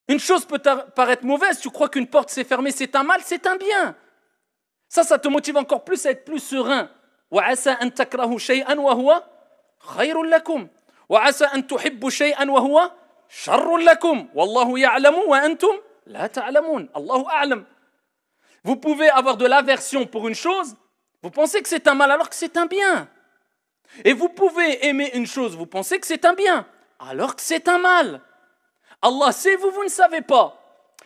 Une chose peut paraître mauvaise, tu crois qu'une porte s'est fermée, c'est un mal, c'est un bien. Ça te motive encore plus à être plus serein. وعسى أن تكرهوا شيئا وهو خير لكم وعسى أن تحبوا شيئا وهو شر لكم والله يعلم وأنتم لا تعلمون الله أعلم. Vous pouvez avoir de l'aversion pour une chose, vous pensez que c'est un mal alors que c'est un bien. Et vous pouvez aimer une chose, vous pensez que c'est un bien alors que c'est un mal. Allah sait, vous ne savez pas.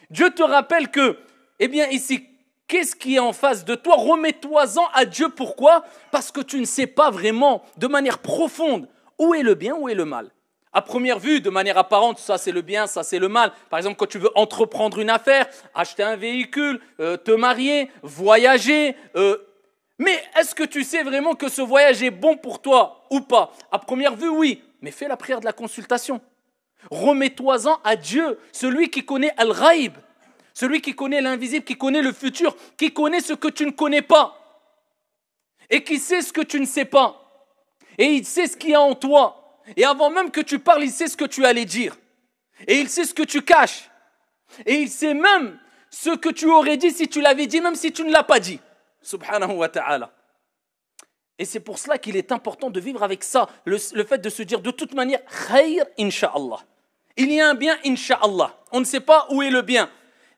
Dieu te rappelle que, eh bien ici, qu'est-ce qui est en face de toi? Remets-toi-en à Dieu. Pourquoi? Parce que tu ne sais pas vraiment, de manière profonde, où est le bien, où est le mal. À première vue, de manière apparente, ça c'est le bien, ça c'est le mal. Par exemple, quand tu veux entreprendre une affaire, acheter un véhicule, te marier, voyager. Mais est-ce que tu sais vraiment que ce voyage est bon pour toi ou pas? À première vue, oui. Mais fais la prière de la consultation. Remets-toi-en à Dieu, celui qui connaît Al-Ghaib, celui qui connaît l'invisible, qui connaît le futur, qui connaît ce que tu ne connais pas et qui sait ce que tu ne sais pas. Et il sait ce qu'il y a en toi. Et avant même que tu parles, il sait ce que tu allais dire. Et il sait ce que tu caches. Et il sait même ce que tu aurais dit si tu l'avais dit, même si tu ne l'as pas dit. Subhanahu wa ta'ala. Et c'est pour cela qu'il est important de vivre avec ça, le fait de se dire de toute manière, khayr, insha'Allah. Il y a un bien, insha'Allah. On ne sait pas où est le bien.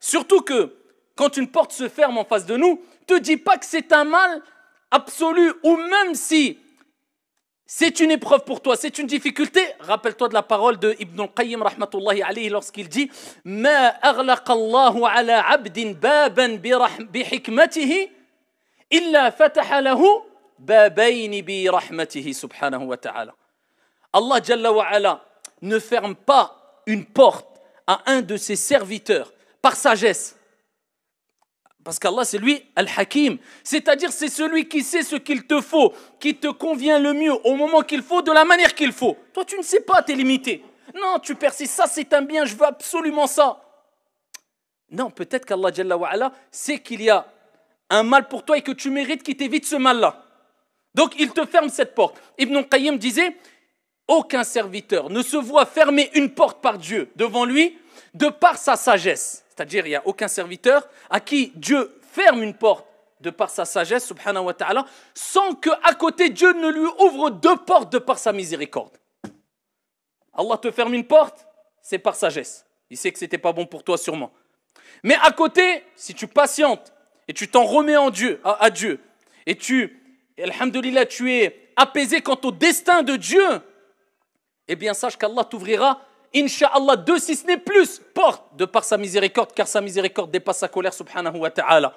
Surtout que, quand une porte se ferme en face de nous, ne te dis pas que c'est un mal absolu, ou même si c'est une épreuve pour toi, c'est une difficulté. Rappelle-toi de la parole de Ibn al-Qayyim, rahmatullahi alayhi, lorsqu'il dit « Ma aghlaqa Allahu ala abdin baban bi hikmatihi, illa fataha lahu » Babayni bi rahmatihi subhanahu wa ta'ala. Allah Jalla wa ala ne ferme pas une porte à un de ses serviteurs par sagesse. Parce qu'Allah c'est lui Al-Hakim, c'est-à-dire c'est celui qui sait ce qu'il te faut, qui te convient le mieux au moment qu'il faut, de la manière qu'il faut. Toi tu ne sais pas, tu es limité. Non, tu persistes, ça c'est un bien, je veux absolument ça. Non, peut-être qu'Allah Jalla wa ala sait qu'il y a un mal pour toi et que tu mérites qu'il t'évite ce mal-là. Donc il te ferme cette porte. Ibn Qayyim disait, aucun serviteur ne se voit fermer une porte par Dieu devant lui de par sa sagesse. C'est-à-dire il n'y a aucun serviteur à qui Dieu ferme une porte de par sa sagesse, subhanahu wa ta'ala, sans qu'à côté Dieu ne lui ouvre deux portes de par sa miséricorde. Allah te ferme une porte, c'est par sagesse. Il sait que ce n'était pas bon pour toi sûrement. Mais à côté, si tu patientes et tu t'en remets à Dieu, et alhamdoulilah, tu es apaisé quant au destin de Dieu, eh bien sache qu'Allah t'ouvrira, incha'Allah, deux si ce n'est plus, portes de par sa miséricorde, car sa miséricorde dépasse sa colère, subhanahu wa ta'ala.